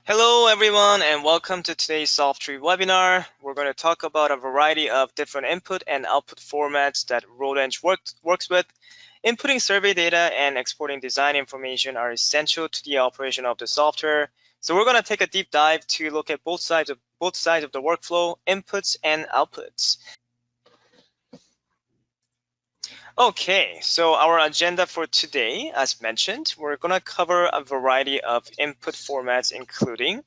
Hello everyone and welcome to today's SolveTree webinar. We're going to talk about a variety of different input and output formats that RoadEng works with. Inputting survey data and exporting design information are essential to the operation of the software. So we're going to take a deep dive to look at both sides of the workflow, inputs and outputs. Okay, so our agenda for today, as mentioned, we're going to cover a variety of input formats, including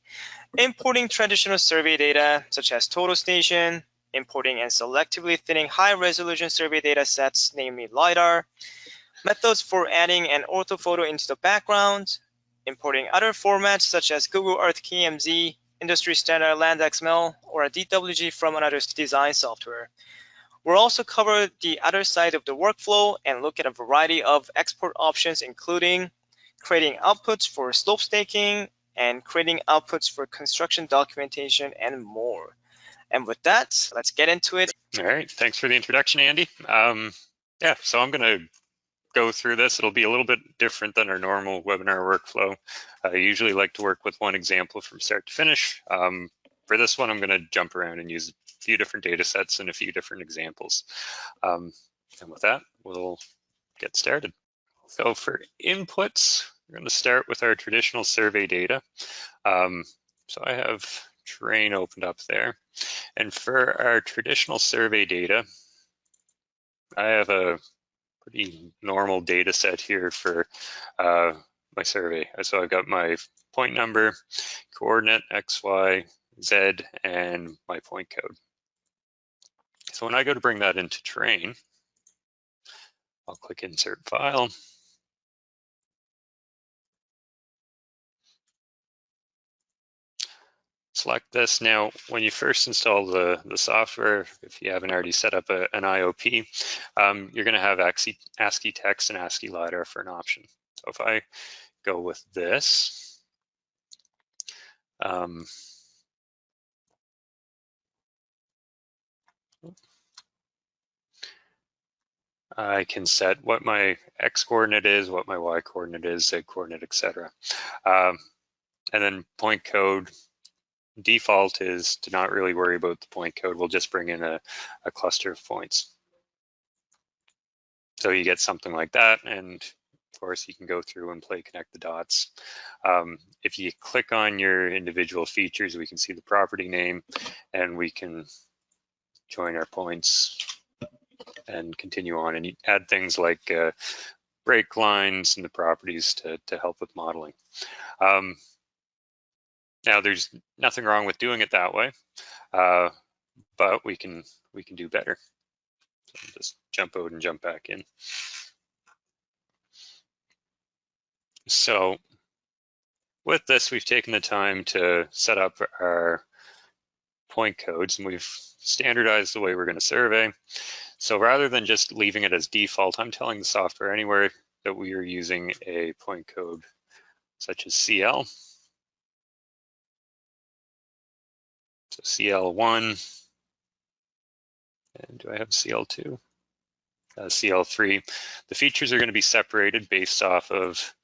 importing traditional survey data, such as total station, importing and selectively thinning high-resolution survey data sets, namely LiDAR, methods for adding an orthophoto into the background, importing other formats such as Google Earth KMZ, industry standard LandXML, or a DWG from another design software. We'll also cover the other side of the workflow and look at a variety of export options, including creating outputs for slope staking and creating outputs for construction documentation and more. And with that, let's get into it. All right, thanks for the introduction, Andy. Yeah, so I'm going to go through this. It'll be a little bit different than our normal webinar workflow. I usually like to work with one example from start to finish. For this one, I'm going to jump around and use a few different data sets and a few different examples. And with that, we'll get started. So for inputs, we're going to start with our traditional survey data. So I have terrain opened up there. And for our traditional survey data, I have a pretty normal data set here for my survey. So I've got my point number, coordinate, X, Y, Z, and my point code. So when I go to bring that into terrain, I'll click Insert File. Select this. Now, when you first install the software, if you haven't already set up an IOP, you're going to have ASCII text and ASCII LiDAR for an option. So if I go with this, I can set what my X coordinate is, what my Y coordinate is, Z coordinate, etc. And then point code, default is to not really worry about the point code. We'll just bring in a cluster of points. So you get something like that, and of course you can go through and play connect the dots. If you click on your individual features, we can see the property name, and we can join our points and continue on, and you add things like break lines and the properties to help with modeling. Now there's nothing wrong with doing it that way, but we can do better. So I'll just jump out and jump back in. So with this, we've taken the time to set up our point codes, and we've standardized the way we're going to survey. So rather than just leaving it as default, I'm telling the software anywhere that we are using a point code such as CL. So CL1, and do I have CL2? CL3. The features are going to be separated based off of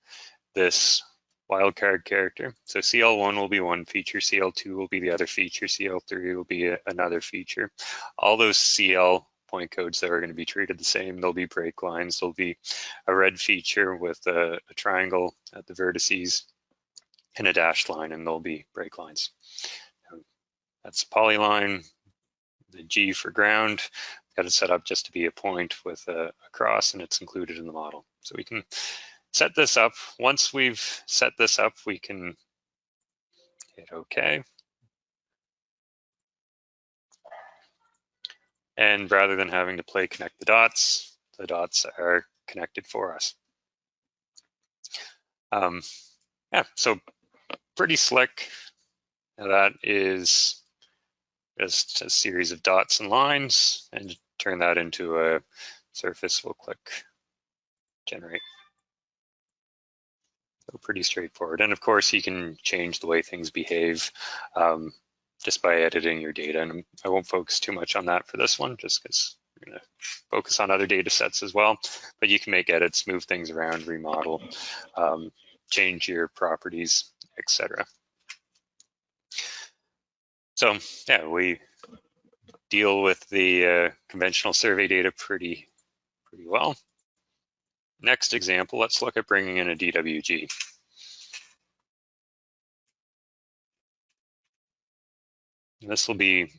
this wildcard character. So CL1 will be one feature, CL2 will be the other feature, CL3 will be another feature. All those CL point codes that are going to be treated the same. There'll be break lines. There'll be a red feature with a triangle at the vertices and a dashed line, and there'll be break lines. That's polyline. The G for ground. Got it set up just to be a point with a cross, and it's included in the model. So we can set this up. Once we've set this up, we can hit OK. And rather than having to play connect the dots are connected for us. Yeah, so pretty slick. Now that is just a series of dots and lines, and turn that into a surface. We'll click generate. So pretty straightforward. And of course, you can change the way things behave just by editing your data. And I won't focus too much on that for this one, just because we're going to focus on other data sets as well. But you can make edits, move things around, remodel, change your properties, etc. So yeah, we deal with the conventional survey data pretty well. Next example, let's look at bringing in a DWG. This will be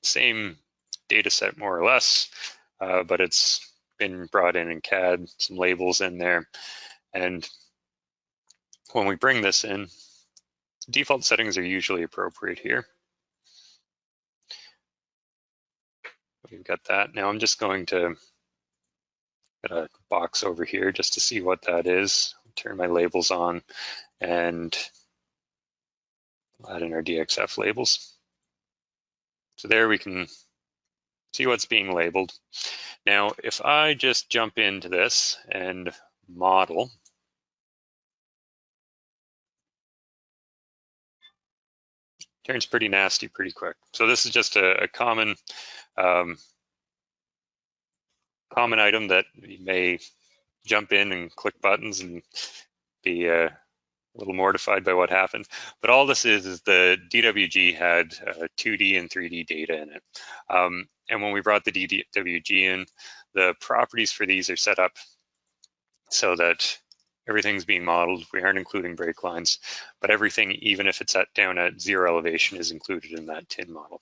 same data set more or less, but it's been brought in CAD, some labels in there. And when we bring this in, default settings are usually appropriate here. We've got that. Now I'm just going to get a box over here just to see what that is. Turn my labels on and add in our DXF labels. So there we can see what's being labeled. Now, if I just jump into this and model, turns pretty nasty pretty quick. So this is just a common common item that you may jump in and click buttons and be a little mortified by what happened. But all this is the DWG had 2D and 3D data in it. And when we brought the DWG in, the properties for these are set up so that everything's being modeled. We aren't including break lines, but everything, even if it's down at 0 elevation, is included in that TIN model.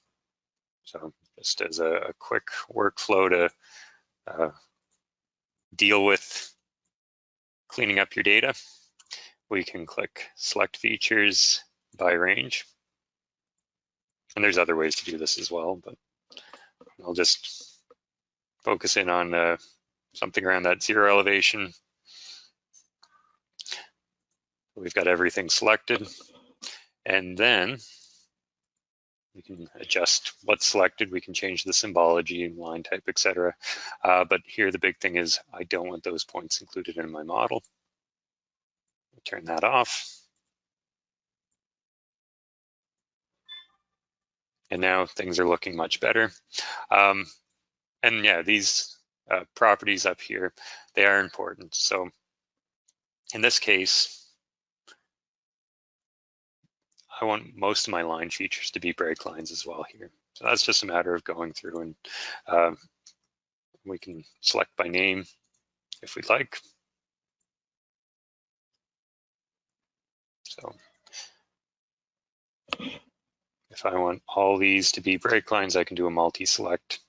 So just as a quick workflow to deal with cleaning up your data, we can click Select Features by Range. And there's other ways to do this as well, but I'll just focus in on something around that 0 elevation. We've got everything selected, and then we can adjust what's selected. We can change the symbology, line type, etc. But here the big thing is I don't want those points included in my model. I'll turn that off. And now things are looking much better. And yeah, these properties up here, they are important. So in this case, I want most of my line features to be break lines as well here. So that's just a matter of going through, and we can select by name if we'd like. So if I want all these to be break lines, I can do a multi-select.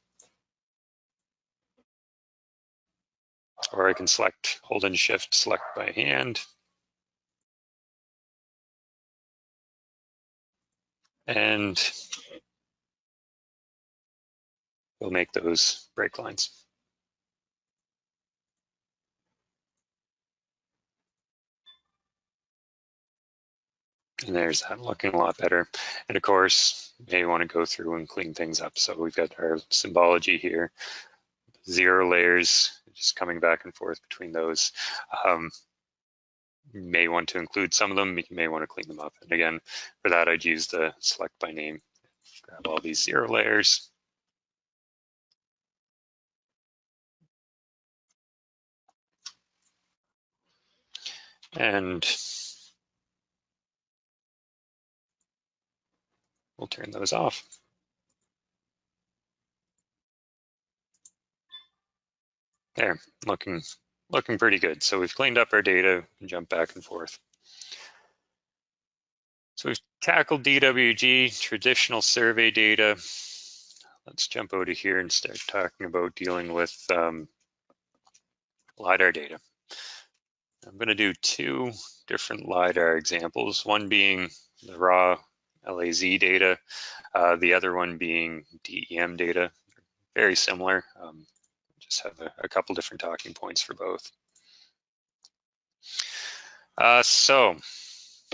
Or I can select, hold and shift, select by hand. And we'll make those break lines. And there's that, looking a lot better. And of course, you may want to go through and clean things up. So we've got our symbology here, 0 layers, just coming back and forth between those. You may want to include some of them, you may want to clean them up. And again, for that, I'd use the select by name. Grab all these 0 layers. And we'll turn those off. There, looking pretty good. So we've cleaned up our data and jump back and forth. So we've tackled DWG, traditional survey data. Let's jump out of here and start talking about dealing with LiDAR data. I'm going to do 2 different LiDAR examples, one being the raw LAZ data, the other one being DEM data. Very similar, just have a couple different talking points for both. So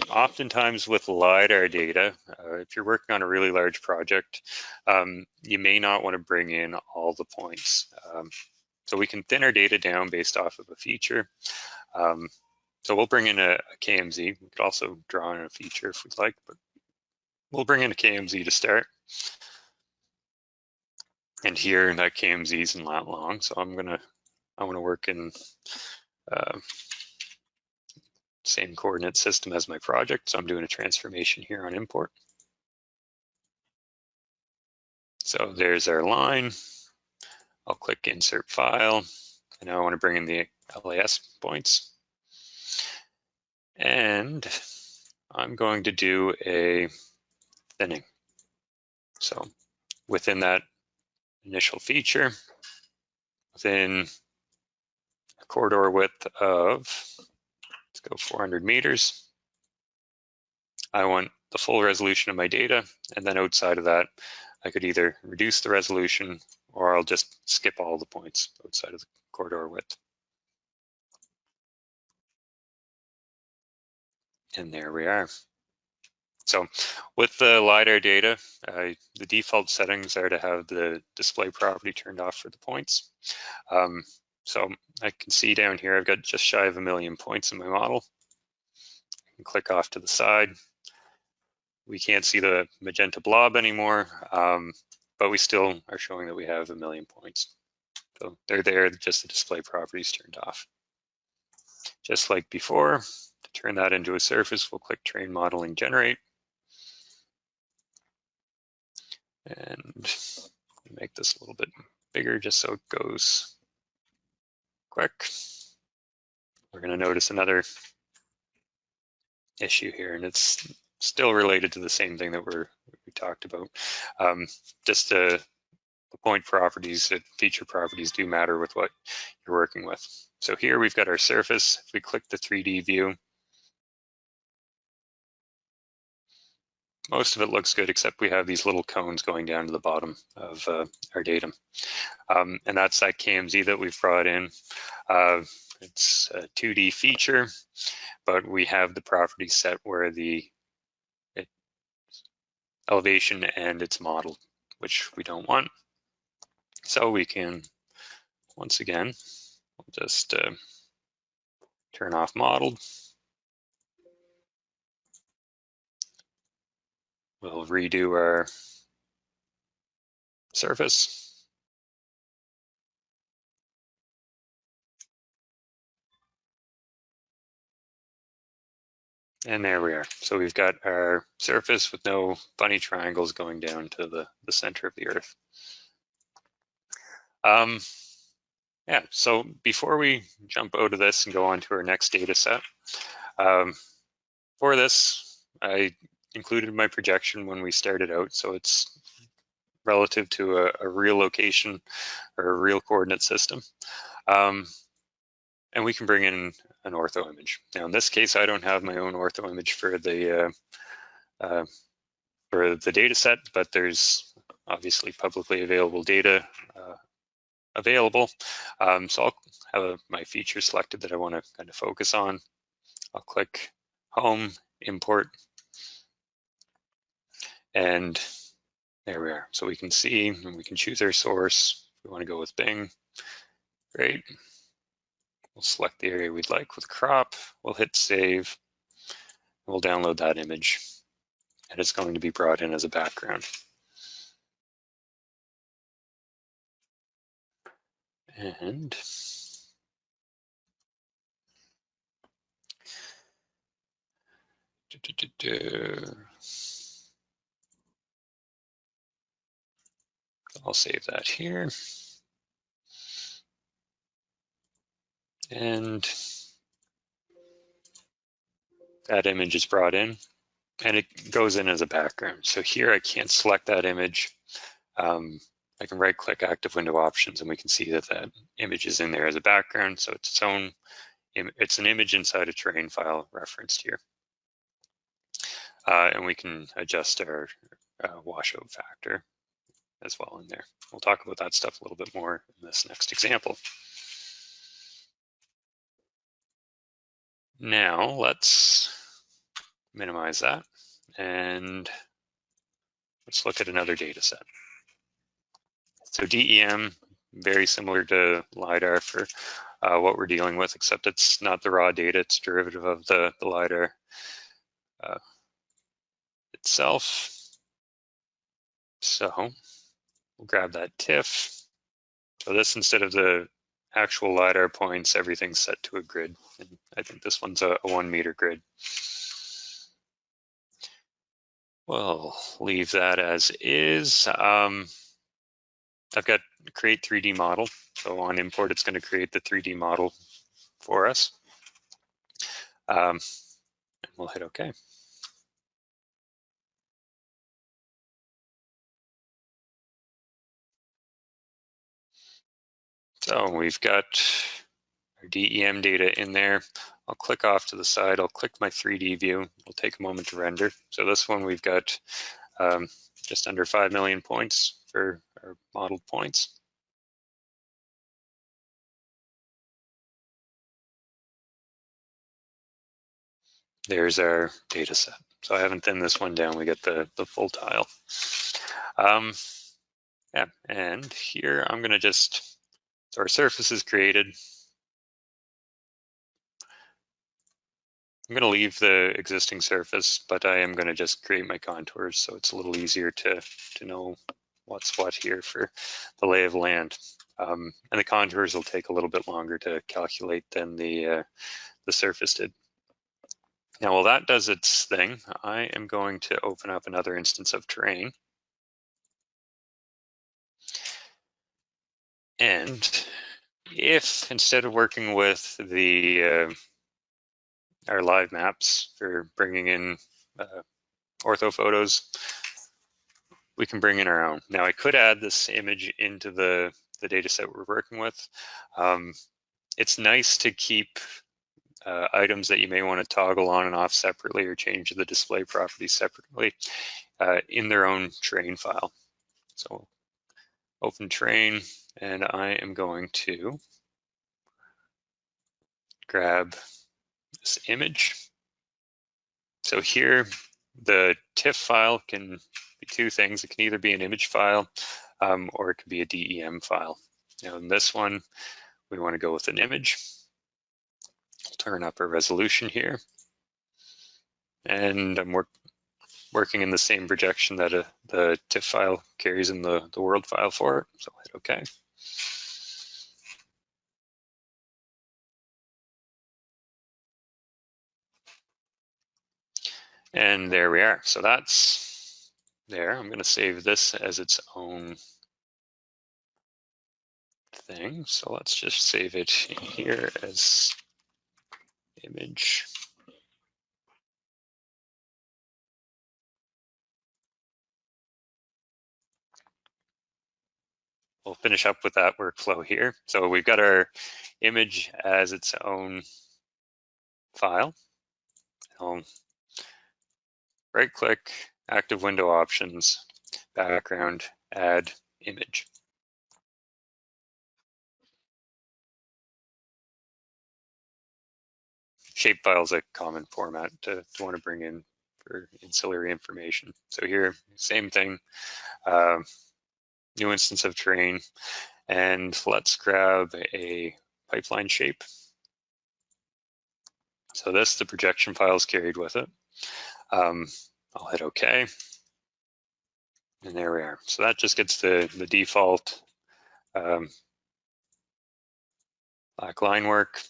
oftentimes with LiDAR data, if you're working on a really large project, you may not want to bring in all the points. So we can thin our data down based off of a feature. So we'll bring in a KMZ. We could also draw in a feature if we'd like, but we'll bring in a KMZ to start. And here that KMZ is in lat long, so I want to work in same coordinate system as my project. So I'm doing a transformation here on import. So there's our line. I'll click Insert File. And now I want to bring in the LAS points. And I'm going to do a thinning. So within that initial feature, within a corridor width of, let's go 400 meters, I want the full resolution of my data. And then outside of that, I could either reduce the resolution or I'll just skip all the points outside of the corridor width. And there we are. So with the LiDAR data, the default settings are to have the display property turned off for the points. So I can see down here, I've got just shy of 1 million points in my model. I can click off to the side. We can't see the magenta blob anymore, but we still are showing that we have 1 million points. So they're there, just the display properties turned off. Just like before, to turn that into a surface, we'll click Train Modeling Generate. And make this a little bit bigger just so it goes quick. We're going to notice another issue here, and it's still related to the same thing that we talked about. Just the point properties, feature properties do matter with what you're working with. So here we've got our surface. If we click the 3D view, most of it looks good, except we have these little cones going down to the bottom of our datum. And that's that KMZ that we've brought in. It's a 2D feature, but we have the property set where the elevation and it's modeled, which we don't want. So we can, once again, we'll just turn off modeled. We'll redo our surface. And there we are. So we've got our surface with no funny triangles going down to the center of the Earth. Yeah, so before we jump out of this and go on to our next data set, for this, I included my projection when we started out, so it's relative to a real location or a real coordinate system. And we can bring in an ortho image. Now in this case, I don't have my own ortho image for the data set, but there's obviously publicly available data available. So I'll have my feature selected that I want to kind of focus on. I'll click Home, Import, and there we are. So we can see, and we can choose our source. If we want to go with Bing, great. We'll select the area we'd like with crop. We'll hit save. We'll download that image, and it's going to be brought in as a background. And I'll save that here. And that image is brought in, and it goes in as a background. So here I can't select that image. I can right click active window options, and we can see that that image is in there as a background. So it's its own, it's an image inside a terrain file referenced here. And we can adjust our washout factor as well in there. We'll talk about that stuff a little bit more in this next example. Now let's minimize that and let's look at another data set. So DEM, very similar to LiDAR for what we're dealing with, except it's not the raw data, it's derivative of the LiDAR itself. So we'll grab that TIFF. So this, instead of the actual LiDAR points, everything's set to a grid. And I think this one's a 1 meter grid. We'll leave that as is. I've got create 3D model. So on import, it's going to create the 3D model for us. And we'll hit OK. So we've got our DEM data in there. I'll click off to the side. I'll click my 3D view. It'll take a moment to render. So this one, we've got just under 5 million points for our modeled points. There's our data set. So I haven't thinned this one down. We get the full tile. Yeah, and here I'm gonna just, so our surface is created. I'm gonna leave the existing surface, but I am gonna just create my contours so it's a little easier to know what's what here for the lay of land. And the contours will take a little bit longer to calculate than the surface did. Now, while that does its thing, I am going to open up another instance of terrain. And if instead of working with the our LiveMaps for bringing in orthophotos, we can bring in our own. Now, I could add this image into the data set we're working with. It's nice to keep items that you may want to toggle on and off separately or change the display properties separately in their own terrain file. So open terrain, and I am going to grab this image. So here, the TIFF file can be two things. It can either be an image file or it could be a DEM file. Now in this one, we want to go with an image. I'll turn up our resolution here. And I'm working in the same projection that the TIFF file carries in the world file for it. So hit OK. And there we are. So that's there. I'm going to save this as its own thing. So let's just save it here as image. We'll finish up with that workflow here. So we've got our image as its own file. I'll right click, active window options, background, add image. Shapefile is a common format to want to bring in for ancillary information. So here, same thing, new instance of terrain, and let's grab a pipeline shape. So this, the projection file is carried with it. I'll hit OK. And there we are. So that just gets the default black line work.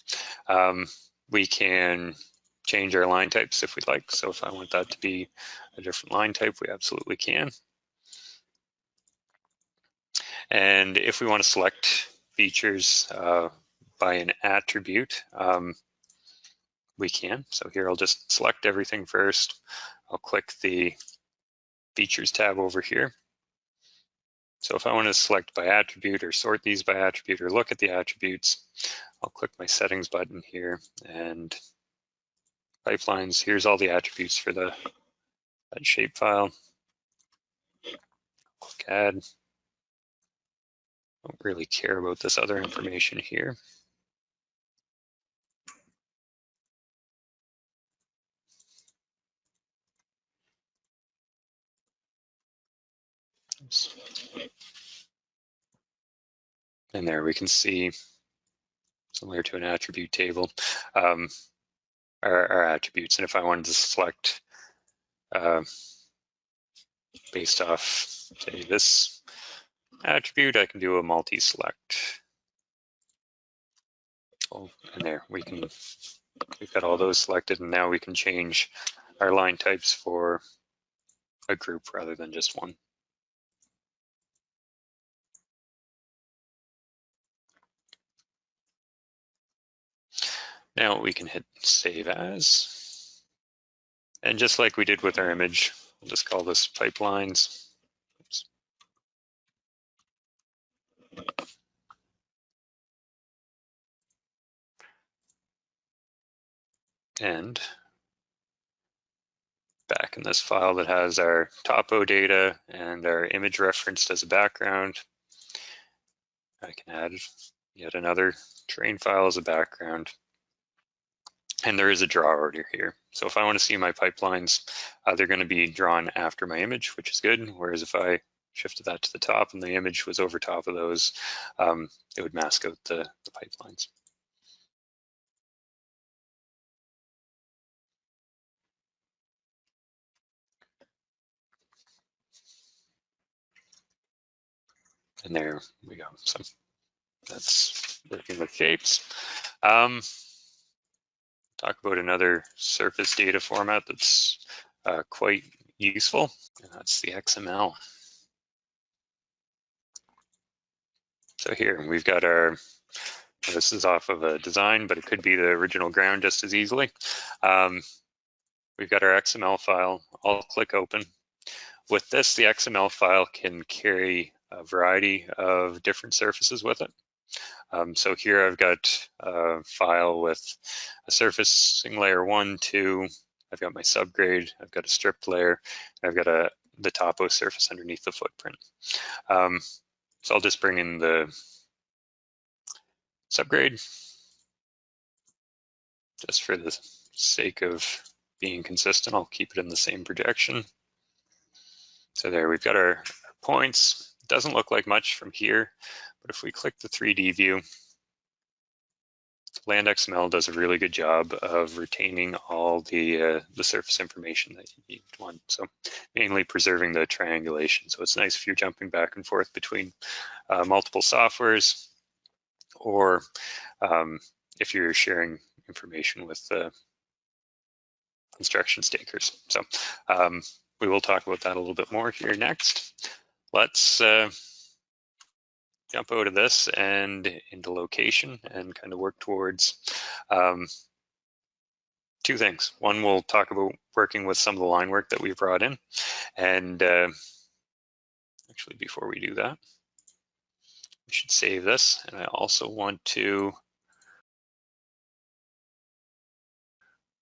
We can change our line types if we'd like. So if I want that to be a different line type, we absolutely can. And if we want to select features by an attribute, we can. So here I'll just select everything first. I'll click the features tab over here. So if I want to select by attribute or sort these by attribute or look at the attributes, I'll click my settings button here and pipelines. Here's all the attributes for that shapefile. Click add. Don't really care about this other information here. Oops. And there we can see, similar to an attribute table, our attributes. And if I wanted to select based off, say, this attribute, I can do a multi-select. Oh, and there we've got all those selected, and now we can change our line types for a group rather than just one. Now we can hit save as. And just like we did with our image, we'll just call this pipelines. Oops. And back in this file that has our topo data and our image referenced as a background, I can add yet another terrain file as a background. And there is a draw order here. So if I want to see my pipelines, they're going to be drawn after my image, which is good. Whereas if I shifted that to the top and the image was over top of those, it would mask out the pipelines. And there we go. So that's working with shapes. Talk about another surface data format that's quite useful, and that's the XML. So here we've got our, this is off of a design, but it could be the original ground just as easily. We've got our XML file. I'll click open. With this, the XML file can carry a variety of different surfaces with it. So here I've got a file with a surfacing layer 1, 2, I've got my subgrade, I've got a stripped layer, I've got the topo surface underneath the footprint. So I'll just bring in the subgrade just for the sake of being consistent. I'll keep it in the same projection. So there we've got our points. It doesn't look like much from here, but if we click the 3D view, LandXML does a really good job of retaining all the surface information that you want. So mainly preserving the triangulation. So it's nice if you're jumping back and forth between multiple softwares, or if you're sharing information with construction stakers. So we will talk about that a little bit more here next. Let's jump out of this and into location and kind of work towards two things. One, we'll talk about working with some of the line work that we've brought in. And actually, before we do that, we should save this. And I also want to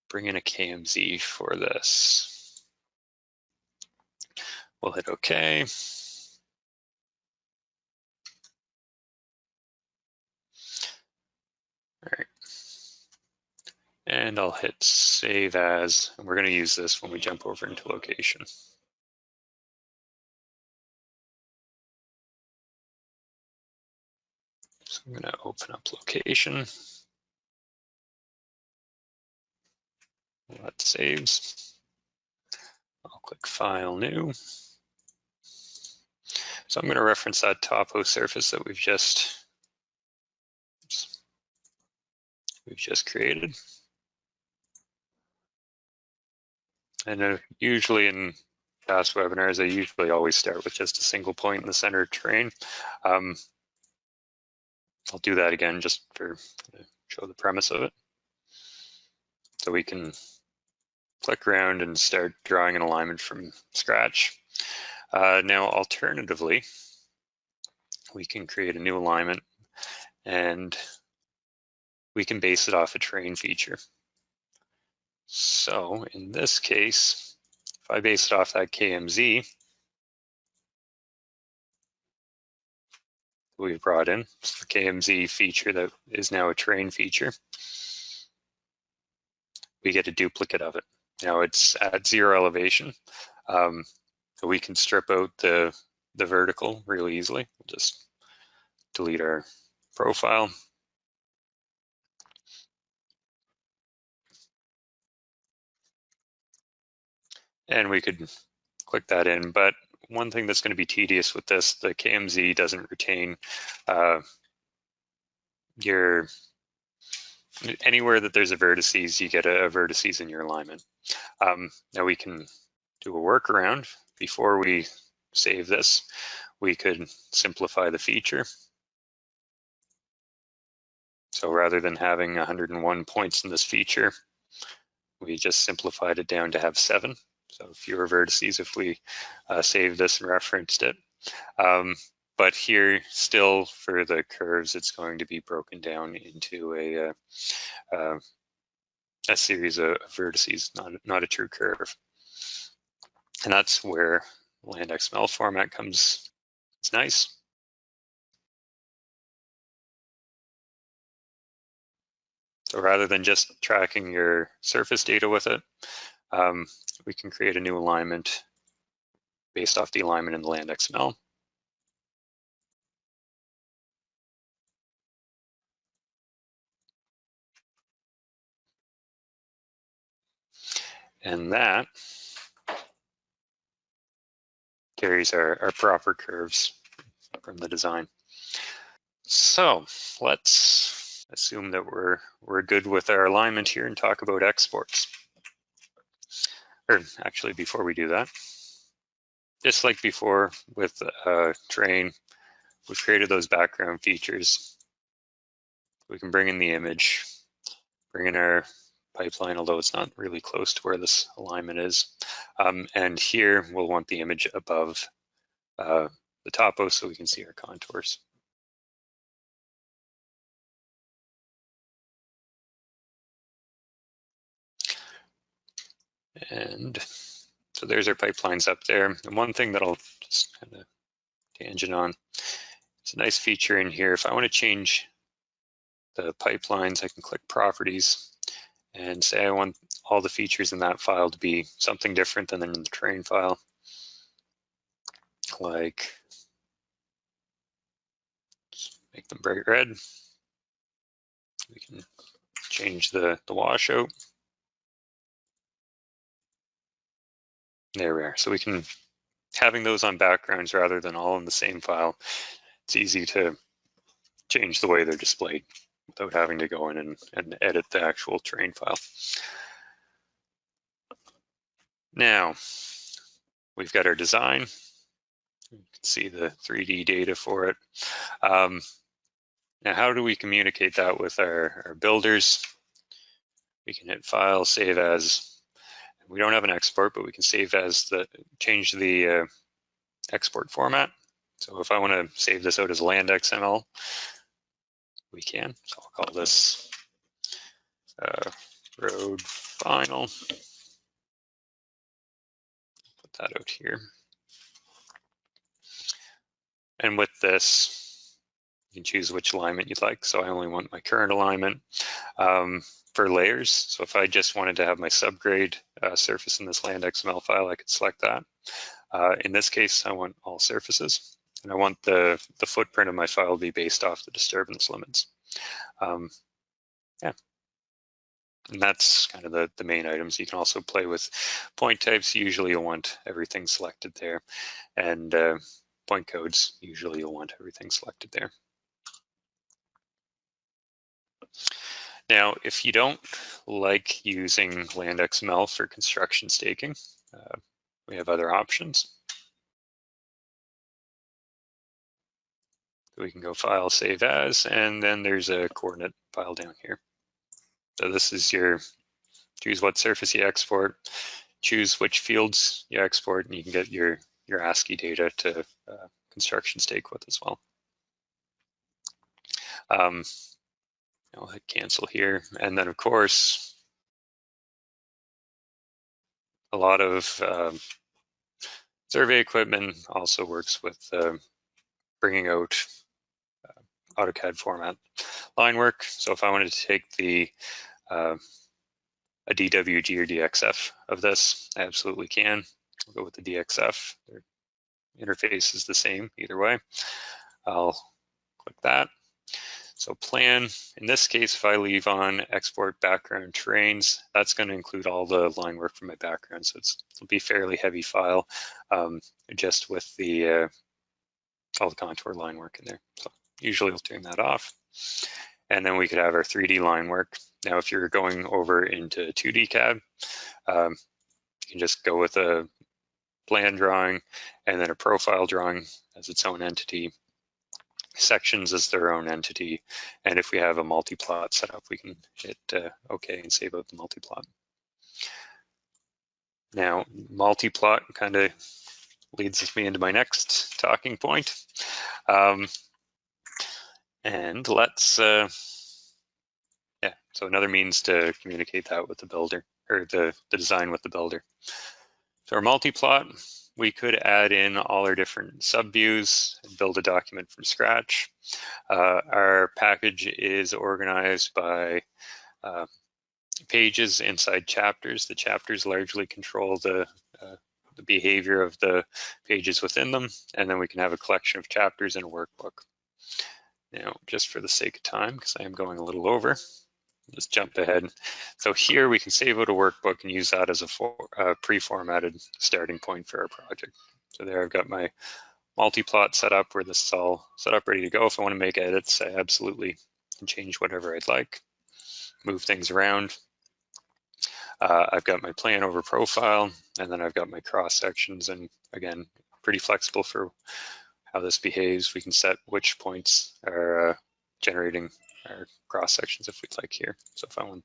bring in a KMZ for this. We'll hit OK. All right. And I'll hit save as, and we're going to use this when we jump over into location. So I'm going to open up location. That saves. I'll click File, New. So I'm going to reference that topo surface that we've just created. And usually in past webinars, I usually always start with just a single point in the center of terrain. I'll do that again just to show the premise of it. So we can click around and start drawing an alignment from scratch. Now, alternatively, we can create a new alignment and we can base it off a terrain feature. So in this case, if I base it off that KMZ we've brought in, it's the KMZ feature that is now a terrain feature, we get a duplicate of it. Now it's at 0 elevation, so we can strip out the vertical really easily. We'll just delete our profile. And we could click that in, but one thing that's going to be tedious with this, the KMZ doesn't retain anywhere that there's a vertices, you get a vertices in your alignment. Now we can do a workaround. Before we save this, we could simplify the feature. So rather than having 101 points in this feature, we just simplified it down to have 7. So fewer vertices if we save this and referenced it. But here, still for the curves, it's going to be broken down into a series of vertices, not a true curve. And that's where LandXML format comes. It's nice. So rather than just tracking your surface data with it, we can create a new alignment based off the alignment in the LandXML. And that carries our proper curves from the design. So let's assume that we're good with our alignment here and talk about exports. Or actually, before we do that, just like before with terrain, we've created those background features. We can bring in the image, bring in our pipeline, although it's not really close to where this alignment is. And here we'll want the image above the topo so we can see our contours. And so there's our pipelines up there. And one thing that I'll just kind of tangent on, it's a nice feature in here. If I want to change the pipelines, I can click properties and say I want all the features in that file to be something different than in the terrain file. Like, make them bright red. We can change the washout. There we are. So we can, having those on backgrounds rather than all in the same file, it's easy to change the way they're displayed without having to go in and edit the actual terrain file. Now, we've got our design. You can see the 3D data for it. Now, how do we communicate that with our builders? We can hit File, Save As. We don't have an export, but we can save as change the export format. So if I want to save this out as LandXML, we can. So I'll call this road final. Put that out here. And with this, you can choose which alignment you'd like. So I only want my current alignment. For layers, so if I just wanted to have my subgrade surface in this LandXML file, I could select that. In this case, I want all surfaces, and I want the footprint of my file to be based off the disturbance limits. Yeah, and that's kind of the main items. You can also play with point types. Usually you'll want everything selected there, and point codes, usually you'll want everything selected there. Now, if you don't like using LandXML for construction staking, we have other options. We can go File, Save As, and then there's a coordinate file down here. So this is choose what surface you export, choose which fields you export, and you can get your ASCII data to construction stake with as well. I'll hit cancel here. And then of course, a lot of survey equipment also works with bringing out AutoCAD format line work. So if I wanted to take a DWG or DXF of this, I absolutely can. I'll go with the DXF. Their interface is the same either way. I'll click that. So plan, in this case, if I leave on export background terrains, that's going to include all the line work from my background. So it'll be a fairly heavy file just with all the contour line work in there. So usually we'll turn that off. And then we could have our 3D line work. Now, if you're going over into 2D CAD, you can just go with a plan drawing and then a profile drawing as its own entity. sections as their own entity. And if we have a multi-plot set up, we can hit OK and save out the multi-plot. Now, multi-plot kind of leads me into my next talking point. And let's, so another means to communicate that with the builder, or the design with the builder. So our multi-plot, we could add in all our different subviews and build a document from scratch. Our package is organized by pages inside chapters. The chapters largely control the behavior of the pages within them, and then we can have a collection of chapters in a workbook. Now, just for the sake of time, because I am going a little over, just jump ahead. So here we can save out a workbook and use that as a pre-formatted starting point for our project. So there I've got my multi-plot set up where this is all set up, ready to go. If I want to make edits, I absolutely can change whatever I'd like, move things around. I've got my plan over profile, and then I've got my cross sections, and again, pretty flexible for how this behaves. We can set which points are generating our cross sections if we'd like here. So if I want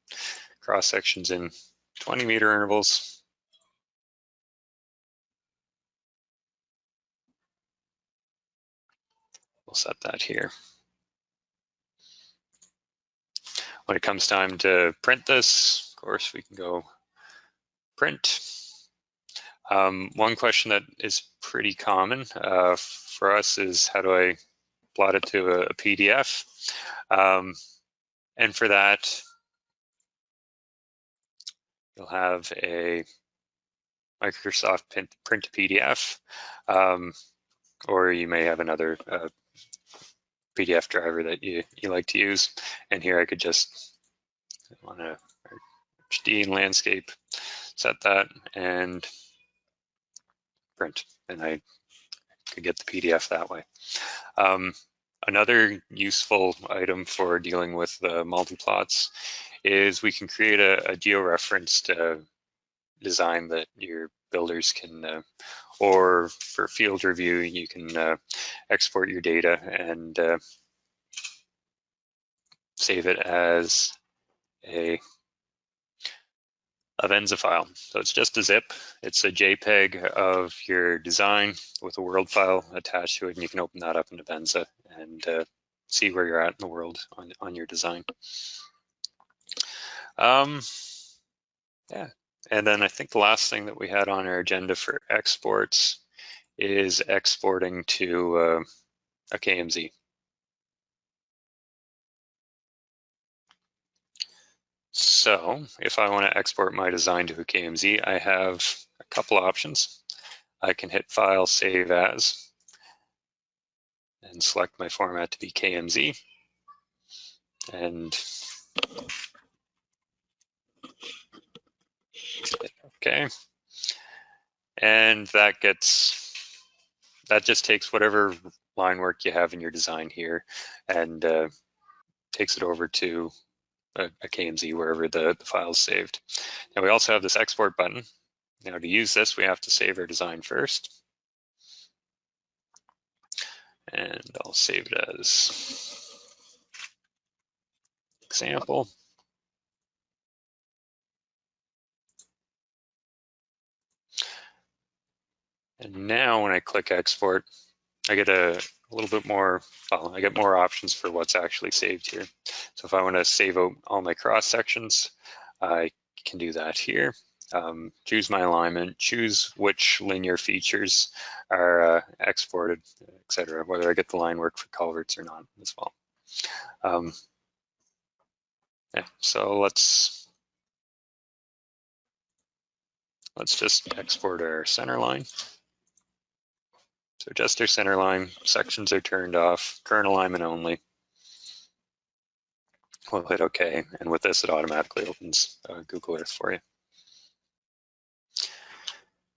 cross sections in 20-meter intervals, we'll set that here. When it comes time to print this, of course, we can go print. One question that is pretty common for us is, how do I plot it to a PDF? And for that, you'll have a Microsoft print to PDF, or you may have another PDF driver that you like to use. And here I could just want to HD and landscape, set that and print, and I could get the PDF that way. Another useful item for dealing with the multi-plots is we can create a georeferenced design that your builders can, or for field review, you can export your data and save it as a Avenza file. So it's just a zip. It's a JPEG of your design with a world file attached to it, and you can open that up in Avenza and see where you're at in the world on your design. Yeah, and then I think the last thing that we had on our agenda for exports is exporting to a KMZ. So if I want to export my design to a KMZ, I have a couple options. I can hit File, Save As, and select my format to be KMZ. And hit OK. And that just takes whatever line work you have in your design here and takes it over to a KMZ wherever the file is saved. Now we also have this export button. Now to use this, we have to save our design first. And I'll save it as example. And now when I click export, I get a little bit more, well, I get more options for what's actually saved here. So if I want to save out all my cross sections, I can do that here. Choose my alignment, choose which linear features are exported, etc., whether I get the line work for culverts or not as well. Yeah, so let's just export our center line. So just our center line, sections are turned off, current alignment only. We'll hit OK, and with this, it automatically opens Google Earth for you.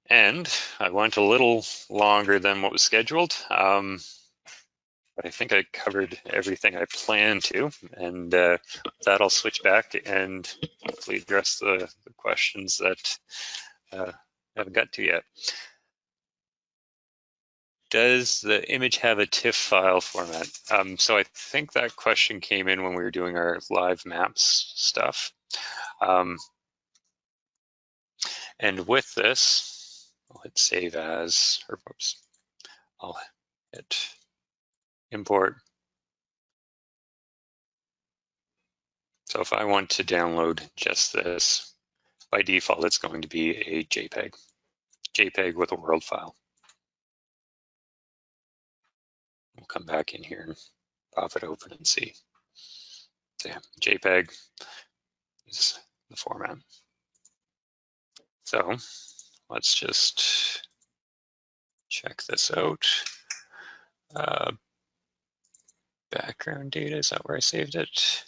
And I went a little longer than what was scheduled, but I think I covered everything I planned to. And with that, I'll switch back and hopefully address the questions that I haven't got to yet. does the image have a TIFF file format? So I think that question came in when we were doing our LiveMaps stuff. And with this, I'll hit save as, or oops, I'll hit import. So if I want to download just this, by default, it's going to be a JPEG with a world file. We'll come back in here and pop it open and see. So yeah, JPEG is the format. So let's just check this out. Background data, is that where I saved it?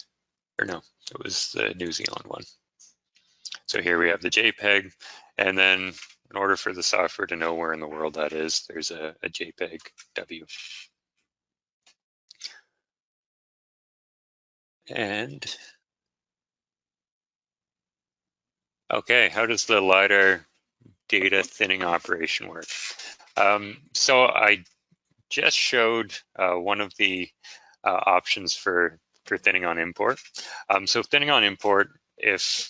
Or no, it was the New Zealand one. So here we have the JPEG, and then in order for the software to know where in the world that is, there's a JPEG W. And okay, how does the LiDAR data thinning operation work? So I just showed one of the options for thinning on import. So thinning on import, if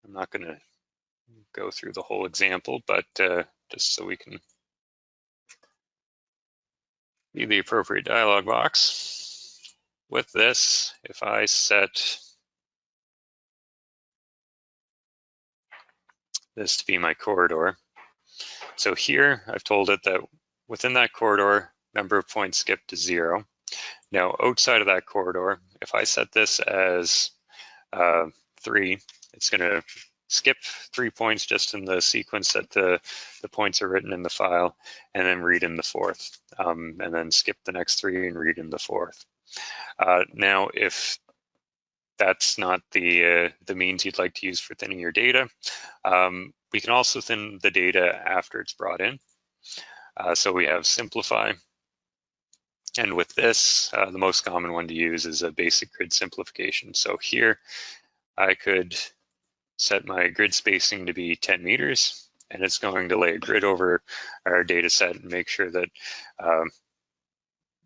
I'm not going to go through the whole example, but just so we can see the appropriate dialog box. With this, if I set this to be my corridor, so here I've told it that within that corridor, number of points skipped to 0. Now outside of that corridor, if I set this as 3, it's going to skip 3 points just in the sequence that the points are written in the file, and then read in the 4th, and then skip the next 3 and read in the 4th. Now, if that's not the means you'd like to use for thinning your data, we can also thin the data after it's brought in. So we have simplify. And with this, the most common one to use is a basic grid simplification. So here I could set my grid spacing to be 10 meters, and it's going to lay a grid over our data set and make sure that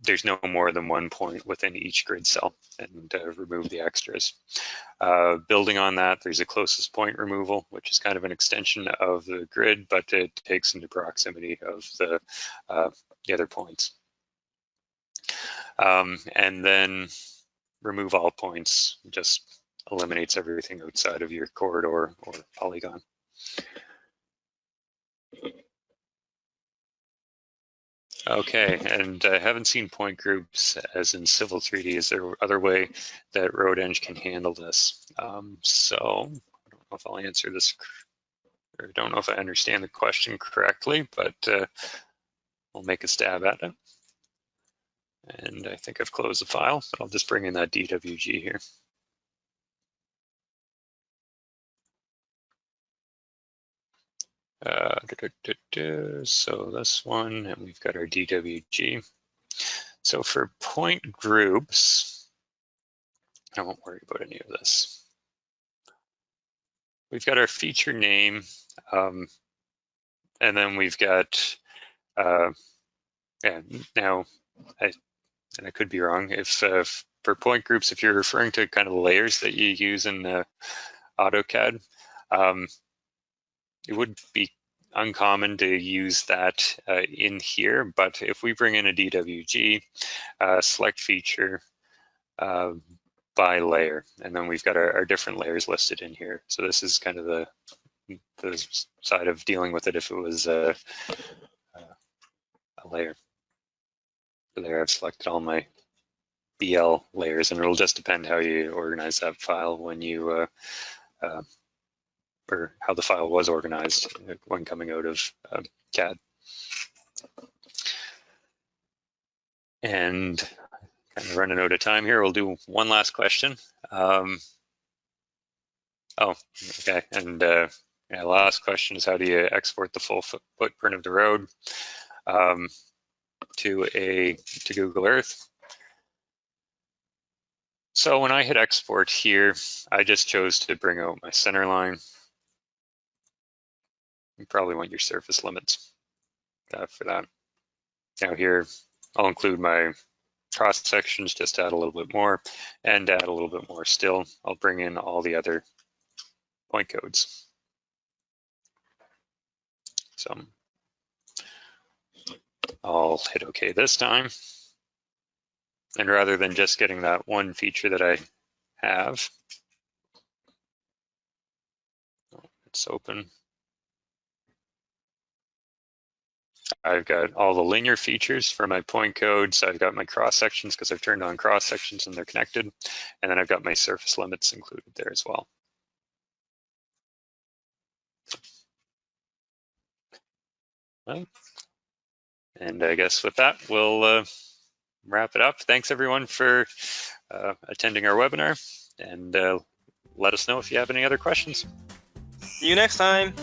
there's no more than 1 point within each grid cell, and remove the extras. Building on that, there's a closest point removal, which is kind of an extension of the grid, but it takes into proximity of the other points. And then remove all points, just eliminates everything outside of your corridor or polygon. Okay, and I haven't seen point groups as in Civil 3D. Is there other way that RoadEng can handle this? So I don't know if I'll answer this, or don't know if I understand the question correctly, but we'll make a stab at it. And I think I've closed the file, but I'll just bring in that DWG here. So this one, and we've got our DWG. So for point groups, I won't worry about any of this. We've got our feature name, and then we've got, yeah, now, and I could be wrong, if for point groups, if you're referring to kind of the layers that you use in AutoCAD, it would be uncommon to use that in here, but if we bring in a DWG, select feature by layer, and then we've got our different layers listed in here. So this is kind of the side of dealing with it if it was a layer. So there I've selected all my BL layers, and it'll just depend how you organize that file when you or how the file was organized when coming out of CAD. And kind of running out of time here, we'll do one last question. Oh, okay, and yeah, last question is how do you export the full footprint of the road to Google Earth? So when I hit export here, I just chose to bring out my center line. You probably want your surface limits. for that. Now here, I'll include my cross sections, just add a little bit more, and add a little bit more still. I'll bring in all the other point codes. So I'll hit OK this time. And rather than just getting that one feature that I have, it's open. I've got all the linear features for my point codes. I've got my cross sections because I've turned on cross sections and they're connected. And then I've got my surface limits included there as well. And I guess with that, we'll wrap it up. Thanks everyone for attending our webinar, and let us know if you have any other questions. See you next time.